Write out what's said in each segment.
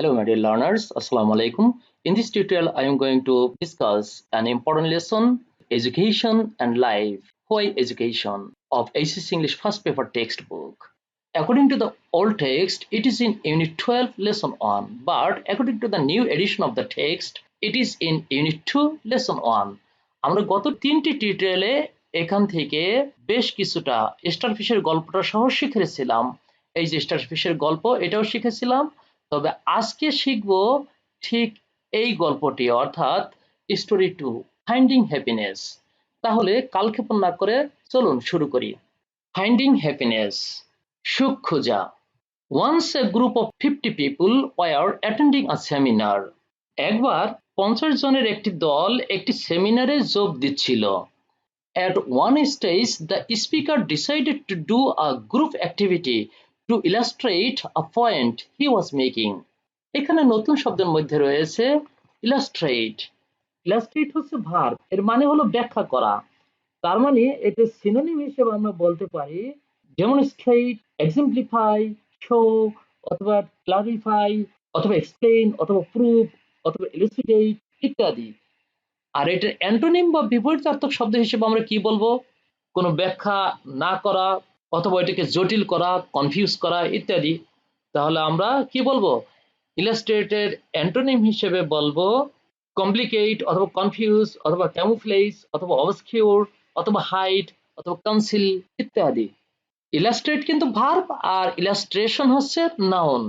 Hello, my dear learners. Assalamu alaikum. In this tutorial, I am going to discuss an important lesson, Education and Life. Why Education? Of HSC English First Paper textbook. According to the old text, it is in Unit 12, Lesson 1. But according to the new edition of the text, it is in Unit 2, Lesson 1. আমরা গত তিনটি টিউটোরিয়ালে এখান থেকে বেশ কিছুটা স্টারফিশের গল্পটা সহ শিখেছিলাম। এই যে স্টারফিশের গল্প এটাও শিখেছিলাম। তবে আজকে শিখব ঠিক এই গল্পটি, অর্থাৎ স্টোরি 2, ফাইন্ডিং হ্যাপিনেস। তাহলে কালক্ষেপণ না করে চলুন শুরু করি। ফাইন্ডিং হ্যাপিনেস, সুখ খোঁজা। Once a group of 50 people were attending a seminar. একবার 50 জনের একটি দল একটি সেমিনারে যোগ দিচ্ছিল। At one stage, the speaker decided to do a group activity to illustrate a point he was making. এখানে নতুন শব্দের মধ্যে রয়েছে illustrate. Illustrate হচ্ছে ভার্ব, এর মানে হলো ব্যাখ্যা করা। তার মানে এটা সিনোনিম হিসেবে আমরা বলতে পারি demonstrate, exemplify, show, অথবা clarify, অথবা explain, অথবা prove, অথবা elucidate ইত্যাদি। আর এটার অ্যান্টোনিম বা বিপরীতার্থক শব্দ হিসেবে আমরা কি বলবো? কোনো ব্যাখ্যা না করা, অথবা এটাকে জটিল করা, কনফিউজ করা ইত্যাদি। তাহলে আমরা কি বলবো? ইলাস্ট্রেটের অ্যান্টোনিম হিসেবে বলবো কমপ্লিকেট, অথবা কনফিউজ, অথবা ক্যামুফ্লেজ, অথবা অবসকিউর, অথবা হাইড, অথবা কনসিল ইত্যাদি। ইলাস্ট্রেট কিন্তু ভার্ব আর ইলাস্ট্রেশন হচ্ছে নাউন।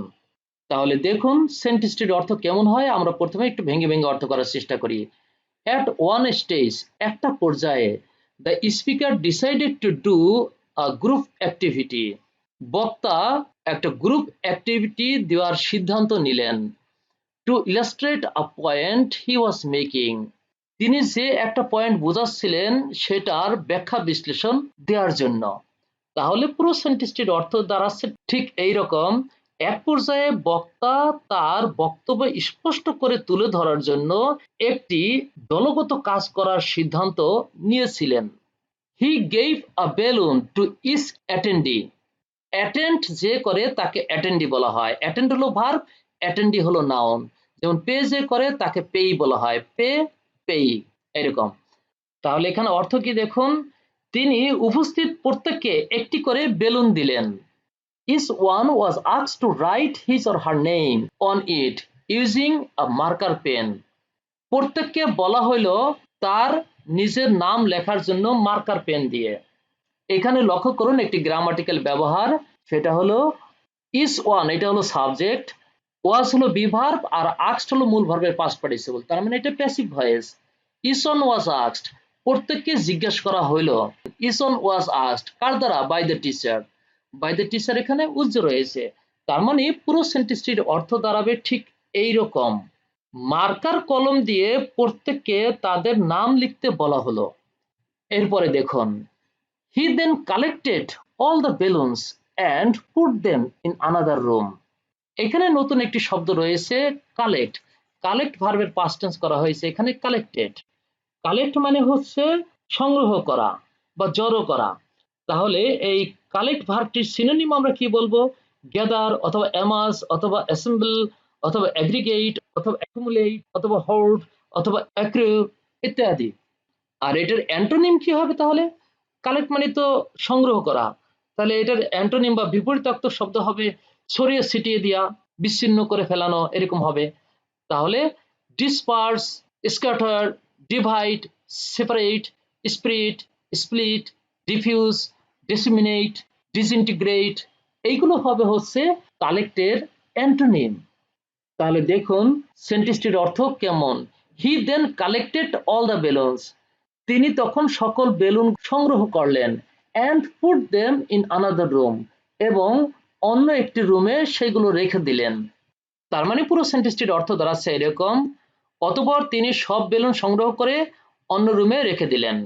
তাহলে দেখুন সেন্টেন্সটির অর্থ কেমন হয়। আমরা প্রথমে একটু ভেঙে ভেঙে অর্থ করার চেষ্টা করি। At one stage, একটা পর্যায়ে, the speaker decided to do a group activity. বক্তা একটা গ্রুপ অ্যাক্টিভিটি দেওয়ার সিদ্ধান্ত নিলেন। To illustrate a point he was making. তিনি যে একটা পয়েন্ট বোঝাচ্ছিলেন সেটার ব্যাখ্যা বিশ্লেষণ দেওয়ার জন্য। তাহলে পুরো সেন্টেন্সটির অর্থ দাঁড়াচ্ছে ঠিক এইরকম। এক পর্যায়ে বক্তা তার বক্তব্য স্পষ্ট করে তুলে ধরার জন্য একটি দলগত কাজ করার সিদ্ধান্ত নিয়েছিলেন। He gave a balloon to each attendee. Attend যে করে তাকে অ্যাটেন্ডি বলা হয়। অ্যাটেন্ড হলো ভার্ব, অ্যাটেন্ডি হলো নাউন। যেমন পে যে করে তাকে পেই বলা হয়, পে, পেই এরকম। তাহলে এখানে অর্থ কি দেখুন, তিনি উপস্থিত প্রত্যেককে একটি করে বেলুন দিলেন। Each one was asked to write his or her name on it using a marker pen. প্রত্যেককে বলা হলো তার নিজের নাম লেখার জন্য মার্কার পেন দিয়ে। এখানে লক্ষ্য করুন একটি গ্রামাটিক্যাল ব্যবহার, সেটা হলো each one, এটা হলো সাবজেক্ট, was হলো বিভার্ব, আর asked হলো মূল ভার্বের পাস্ট পার্টিসিপল। তার মানে এটা passive voice. Each one was asked, প্রত্যেককে জিজ্ঞেস করা হলো। Each one was asked, কার দ্বারা? by the teacher. by the teacher এখানে উজ্জ রয়েছে। তার মানে পুরো সেন্টেন্সটির অর্থ দাঁড়াবে ঠিক এইরকম। মার্কার কলম দিয়ে প্রত্যেককে তাদের নাম লিখতে বলা হলো। এরপরে দেখুন, he then collected all the balloons and put them in another room. এখানে নতুন একটি শব্দ রয়েছে কালেক্ট। কালেক্ট ভার্বের পাস্ট টেন্স করা হয়েছে এখানে কালেক্টেড। কালেক্ট মানে হচ্ছে সংগ্রহ করা বা জড়ো করা। তাহলে এই কালেক্ট ভার্বটির সিনোনিম আমরা কি বলবো? গ্যাদার, অথবা অ্যামাস, অথবা অ্যাসেম্বল, অথবা অ্যাগ্রিগেট, অথবা অ্যাকুমুলেট, অথবা হোল্ড, অথবা অ্যাক্রু ইত্যাদি। আর এটার অ্যান্টোনিম কি হবে তাহলে? কালেক্ট মানে তো সংগ্রহ করা, তাহলে এটার অ্যান্টোনিম বা বিপরীতার্থক শব্দ হবে ছড়িয়ে ছিটিয়ে দেওয়া, বিচ্ছিন্ন করে ফেলানো, এরকম হবে। তাহলে disperse, scatter, divide, separate, spread, split, diffuse, disseminate, ডিসইন্টিগ্রেট, এইগুলো হবে হচ্ছে কালেক্টের অ্যান্টোনিম। তাহলে দেখুন সেন্টেন্সটির অর্থ কেমন। হি দেন কালেক্টেড অল দ্য বেলুনস, তিনি তখন সকল বেলুন সংগ্রহ করলেন। And put them in another room, এবং অন্য একটি রুমে সেগুলো রেখে দিলেন। তার মানে পুরো সেন্টেন্সটির অর্থ দাঁড়াচ্ছে এরকম, অতঃপর তিনি সব বেলুন সংগ্রহ করে অন্য রুমে রেখে দিলেন।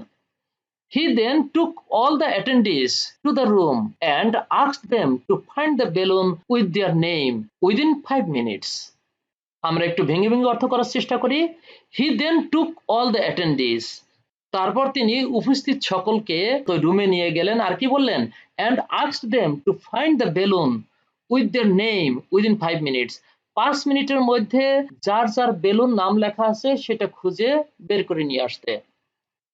He then took all the attendees to the room and asked them to find the balloon with their name within 5 minutes. আমরা একটু ভেঙে ভেঙে অর্থ করার চেষ্টা করি। He then took all the attendees, তারপর তিনি উপস্থিত সকলকে রুমে নিয়ে গেলেন, আর কি বললেন? and asked them to find the balloon with their name within 5 minutes. 5 মিনিটের মধ্যে যার যার বেলুন নাম লেখা আছে সেটা খুঁজে বের করে নিয়ে আসতে।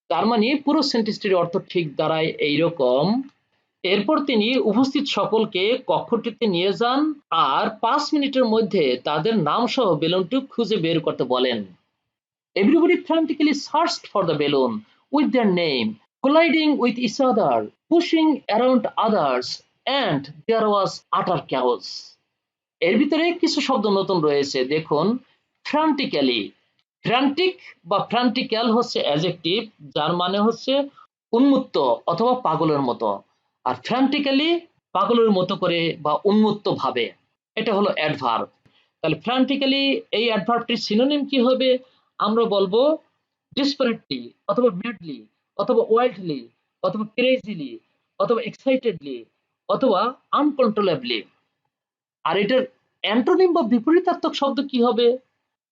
তার মানে পুরো সেন্টেন্সটির অর্থ ঠিক দাঁড়ায় এইরকম। এরপর তিনি উপস্থিত সকলকে কক্ষটিতে নিয়ে যান আর 5 মিনিটের মধ্যে তাদের নাম সহ বেলুনটি খুঁজে বের করতে বলেন। Everybody frantically searched for the balloon with their name, colliding with each other, pushing around others, and there was utter chaos. এর ভিতরে কিছু শব্দ নতুন রয়েছে, দেখুন। ফ্রান্টিক্যালি, ফ্রান্টিক বা ফ্রান্টিক্যাল হচ্ছে অ্যাডজেক্টিভ, যার মানে হচ্ছে উন্মত্ত অথবা পাগলের মতো। আর ফ্রান্টিক্যালি পাগলের মতো করে বা উন্মত্ত ভাবে, এটা হলো অ্যাডভার্ব। তাহলে ফ্রান্টিক্যালি এই অ্যাডভার্বটির সিনোনিম কি হবে? আমরা বলবো ডিসপারেটলি অথবা ম্যাডলি অথবা ওয়াইল্ডলি অথবা ক্রেজিলি অথবা এক্সাইটেডলি অথবা আনকন্ট্রোলেবলি। আর এটার অ্যান্টোনিম বা বিপরীতার্থক শব্দ কি হবে?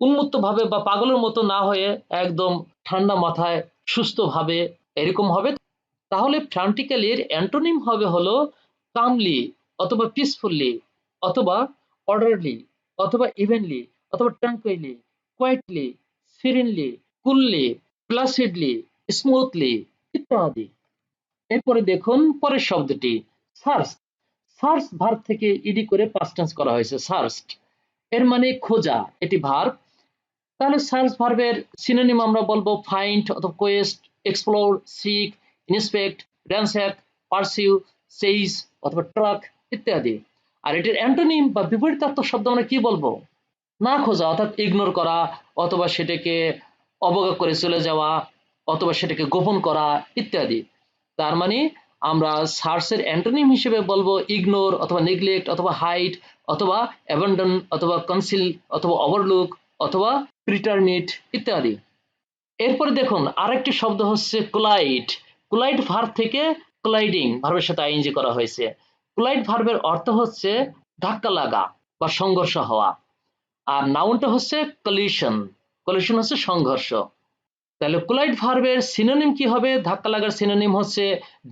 উন্মত্ত ভাবে বা পাগলের মতো না হয়ে একদম ঠান্ডা মাথায় সুস্থ ভাবে এরকম হবে। তাহলে ফ্রান্টিক্যালির অ্যান্টোনিম হবে হলো কামলি অথবা পিসফুললি অথবা অর্ডারলি অথবা ইভেনলি অথবা ট্রাঙ্কুইলি, কোয়াইটলি, সিরিনলি, কুললি, প্লাসিডলি, স্মুথলি ইত্যাদি। এরপরে দেখুন পরের শব্দটি সার্চ। সার্চ ভার্ব থেকে ইডি করে পাস্ট টেন্স করা হয়েছে, সার্চড। এর মানে খোঁজা, এটি ভার্ব। তাহলে সার্চ ভার্বের সিনোনিম আমরা বলবো ফাইন্ড অথবা quest, explore, seek, inspect, ransack, pursue, sage অথবা ট্রাক ইত্যাদি। আর এটির অ্যান্টোনিম বা বিপরীতার্থক শব্দ আমরা কি বলবো? না খোঁজা অর্থাৎ ইগনোর করা অথবা সেটাকে অবজ্ঞা করে চলে যাওয়া অথবা সেটাকে গোপন করা ইত্যাদি। তার মানে আমরা সার্চের অ্যান্টোনিম হিসেবে বলবো ইগনোর অথবা নেগলেক্ট অথবা হাইড অথবা অ্যাবান্ডন অথবা কনসিল অথবা ওভারলুক অথবা প্রিটারমিট ইত্যাদি। এরপরে দেখুন আরেকটি শব্দ হচ্ছে কোলাইড। কোলাইড ভার্ব থেকে কোলাইডিং ভার্বের সাথে আইএনজি করা হয়েছে। কোলাইড ভার্বের অর্থ হচ্ছে ধাক্কা লাগা বা সংঘর্ষ হওয়া। আর নাউনটা হচ্ছে কলিশন। কলিশন হচ্ছে সংঘর্ষ। তাহলে কোলাইড ভার্বের সিনোনিম কি হবে? ধাক্কা লাগার সিনোনিম হচ্ছে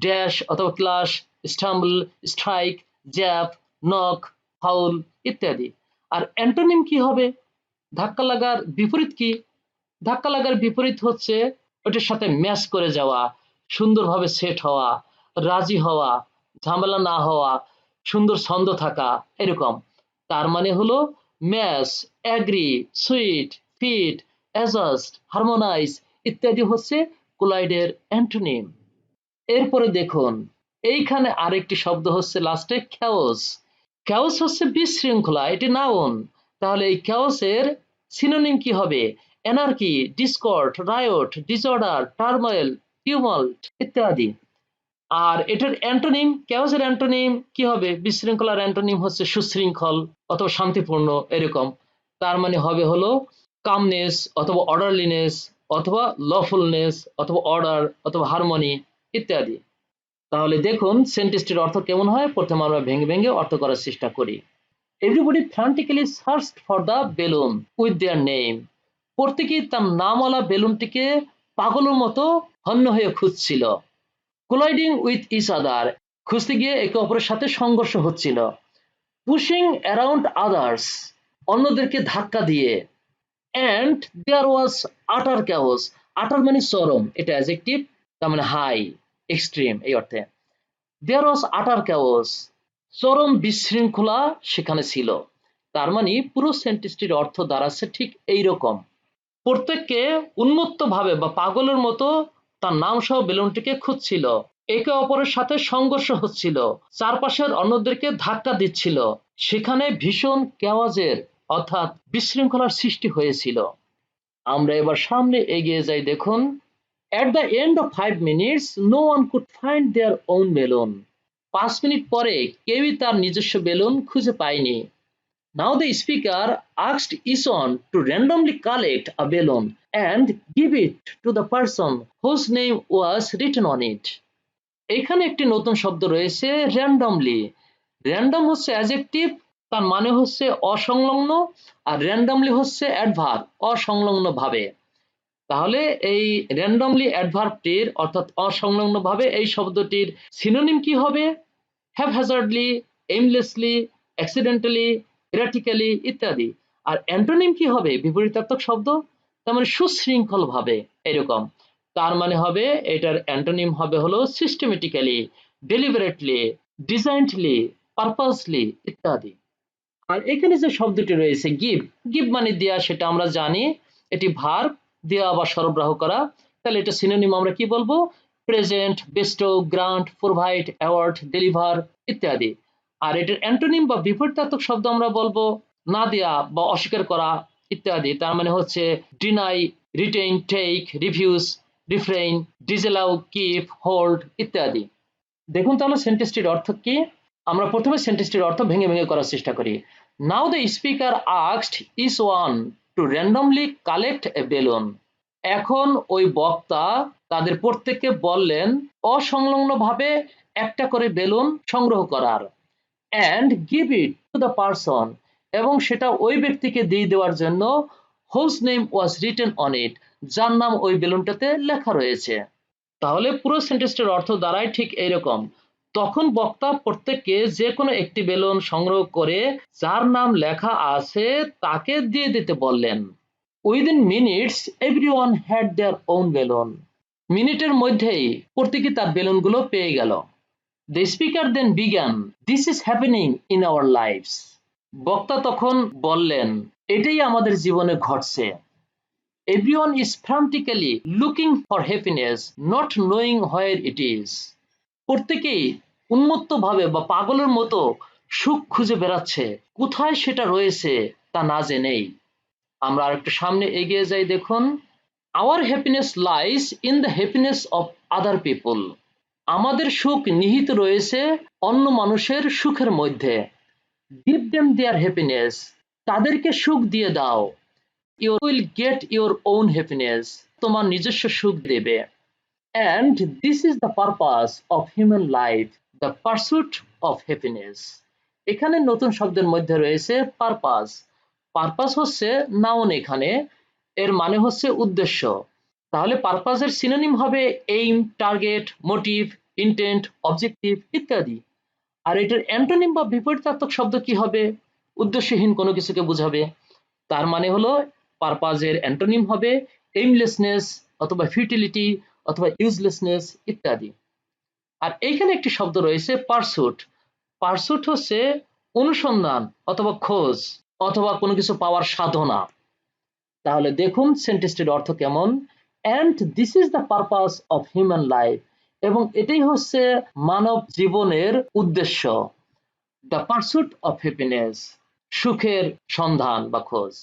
ড্যাশ অথবা clash, stumble, strike, zap, knock, foul ইত্যাদি। আর অ্যান্টোনিম কি হবে? ধাক্কা লাগার বিপরীত কি? ধাক্কা লাগার বিপরীত হচ্ছে ওটার সাথে ম্যাচ করে যাওয়া, সুন্দরভাবে সেট হওয়া, রাজি হওয়া, ঝামেলা না হওয়া, সুন্দর ছন্দ থাকা এরকম। তার মানে হলো match, agree, suit, fit, adjust, harmonise ইত্যাদি হচ্ছে কোলাইডের অ্যান্টোনিম। এরপরে দেখুন এইখানে আরেকটি শব্দ হচ্ছে লাস্টে খ্যাওস। খ্যাওস হচ্ছে বিশৃঙ্খলা, এটি নাউন। তাহলে এই খ্যাওসের সিনোনিম কি হবে? Anarchy, discord, riot, disorder, turmoil, tumult ইত্যাদি। আর এটার অ্যান্টোনিম, খ্যাওসের অ্যান্টোনিম কি হবে? বিশৃঙ্খলার অ্যান্টোনিম হচ্ছে সুশৃঙ্খল অথবা শান্তিপূর্ণ এরকম। তার মানে হবে হলো কামনেস অথবা অর্ডারলিনেস অথবা লফুলনেস অথবা অর্ডার অথবা হারমোনি ইত্যাদি। তাহলে দেখুন সেন্টেন্সটির অর্থ কেমন হয়। প্রথমে আমরা ভেঙে ভেঙে অর্থ করার চেষ্টা করি। Everybody frantically searched for the balloon with their name. প্রত্যেকেই তার নামওয়ালা বেলুনটিকে পাগলের মতো হন্য হয়ে খুঁজছিল। কোলাইডিং উইথ ইচ আদার, খুঁজতে গিয়ে একে অপরের সাথে সংঘর্ষ হচ্ছিল। পুশিং অ্যারাউন্ড আদার্স, অন্যদেরকে ধাক্কা দিয়ে। অ্যান্ড দেয়ার ওয়াজ আটার ক্যাওস। আটার মানে চরম, এটা অ্যাডজেক্টিভ, তার মানে হাই, এক্সট্রিম এই অর্থে। দেয়ার ওয়াজ আটার ক্যাওস, চরম বিশৃঙ্খলা সেখানে ছিল। তার মানে পুরো সেন্টেন্সটির অর্থ দাঁড়াচ্ছে ঠিক এইরকম। প্রত্যেককে উন্মত্ত ভাবে বা পাগলের মতো তার নাম সহ বেলুনটিকে খুঁজছিল, একে অপরের সাথে সংঘর্ষ হচ্ছিল, চারপাশের অন্যদেরকে ধাক্কা দিচ্ছিল, সেখানে ভীষণ কেওয়াজের অর্থাৎ বিশৃঙ্খলার সৃষ্টি হয়েছিল। আমরা এবার সামনে এগিয়ে যাই। দেখুন at the end of 5 minutes no one could find their own balloon. 5 minute পরে কেউই তার নিজস্ব বেলুন খুঁজে পায়নি। Now the speaker asked each one to randomly collect a balloon and give it to the person whose name was written on it. এখানে একটি নতুন শব্দ রয়েছে randomly। random হচ্ছে অ্যাডজেক্টিভ, তার মানে হচ্ছে অসংলগ্ন, আর randomly হচ্ছে অ্যাডভার্ব, অসংলগ্ন ভাবে। তাহলে এই randomly অ্যাডভার্বটির অর্থাৎ অসংলগ্ন ভাবে এই শব্দটির সিনোনিম কি হবে? haphazardly, aimlessly, accidentally, erratically ইত্যাদি। আর অ্যান্টোনিম কি হবে? বিপরীতার্থক শব্দ, তার মানে সুশৃঙ্খল ভাবে এরকম। তার মানে হবে এটার অ্যান্টোনিম হবে হলো সিস্টেমেটিক্যালি, ডেলিবারেটলি, ডিজাইনডলি, পারপাসলি ইত্যাদি। আর এখানে যে শব্দটি রয়েছে গিভ, গিভ মানে দেয়া, সেটা আমরা জানি, এটি ভার্ব, দেয়া বা সরবরাহ করা। তাহলে এটা সিনোনিম আমরা কি বলবো? Present, Bairstow, grant, provide, award, deliver ইত্যাদি। আর এটার অ্যান্টোনিম বা বিপরীতার্থক শব্দ আমরা বলবো না দেয়া বা অস্বীকার করা ইত্যাদি। তার মানে হচ্ছে deny, retain, take, refuse, refrain, disallow, keep, hold ইত্যাদি। দেখুন তাহলে সেন্টেন্সটির অর্থ কি। আমরা প্রথমে সেন্টেন্সটির অর্থ ভেঙে ভেঙে করার চেষ্টা করি। Now the speaker asked each one to randomly collect a balloon. এখন ওই বক্তা তাদের প্রত্যেককে বললেন অসংলগ্নভাবে একটা করে বেলুন সংগ্রহ করার, and give it to the person, এবং সেটা ওই ব্যক্তিকে দিয়ে দেওয়ার জন্য, whose name was written on it, যার নাম ওই বেলুনটাতে লেখা রয়েছে। তাহলে পুরো সেন্টেন্সটির অর্থ দাঁড়ায় ঠিক এইরকম। তখন বক্তা প্রত্যেককে যে কোনো একটি বেলুন সংগ্রহ করে যার নাম লেখা আছে তাকে দিয়ে দিতে বললেন। Within minutes everyone had their own balloon. মিনিটের মধ্যেই প্রত্যেকে তার বেলুনগুলো পেয়ে গেল। The speaker then began, this is happening in our lifes. বক্তা তখন বললেন এটাই আমাদের জীবনে ঘটছে। Everyone is frantically looking for happiness, not knowing where it is. প্রত্যেকেই উন্মত্তভাবে বা পাগলের মতো সুখ খুঁজে বেড়াচ্ছে, কোথায় সেটা রয়েছে তা না জেনেই। আমরা আরেকটু সামনে এগিয়ে যাই, দেখুন। Our happiness lies in the happiness of other people. আমাদের সুখ নিহিত রয়েছে অন্য মানুষের সুখের মধ্যে। Give them their happiness. তাদেরকে সুখ দিয়ে দাও। You will get your own happiness. তোমার নিজস্ব সুখ দেবে। And this is the purpose of human life, the pursuit of happiness. এখানে নতুন শব্দের মধ্যে রয়েছে পারপাস। পারপাস হচ্ছে নাউন, এখানে এর মানে হচ্ছে উদ্দেশ্য। তাহলে পারপাসের সিনোনিম হবে aim, target, motive, intent, objective ইত্যাদি। আর এটার অ্যান্টোনিম বা বিপরীতার্থক শব্দ কি হবে? উদ্দেশ্যহীন কোনো কিছুকে বোঝাবে। তার মানে হলো পারপাজের অ্যান্টোনিম হবে এইমলেসনেস অথবা ফিউটিলিটি অথবা ইউজলেসনেস ইত্যাদি। আর এইখানে একটি শব্দ রয়েছে পারসুট। পারসুট হচ্ছে অনুসন্ধান অথবা খোঁজ অথবা কোনো কিছু পাওয়ার সাধনা। তাহলে দেখুন সেন্টেন্সটির অর্থ কেমন। And this is the purpose of human life, এবং এটাই হচ্ছে মানব জীবনের উদ্দেশ্য। দ্য পারসুট অফ হ্যাপিনেস, সুখের সন্ধান বা খোঁজ।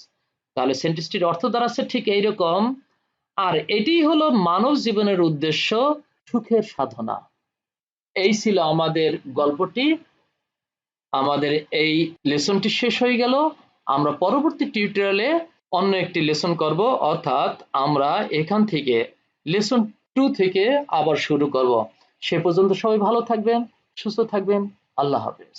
তাহলে সেন্টেন্সটির অর্থ দাঁড়াচ্ছে ঠিক এইরকম। আর এটি হলো মানব জীবনের উদ্দেশ্য, সুখের সাধনা। এই ছিল আমাদের গল্পটি। আমাদের এই লেসনটি শেষ হয়ে গেল। আমরা পরবর্তী টিউটোরিয়ালে অন্য একটি লেসন করব, অর্থাৎ আমরা এখান থেকে লেসন 2 থেকে আবার শুরু করব। সে পর্যন্ত সবাই ভালো থাকবেন, সুস্থ থাকবেন। আল্লাহ হাফেজ।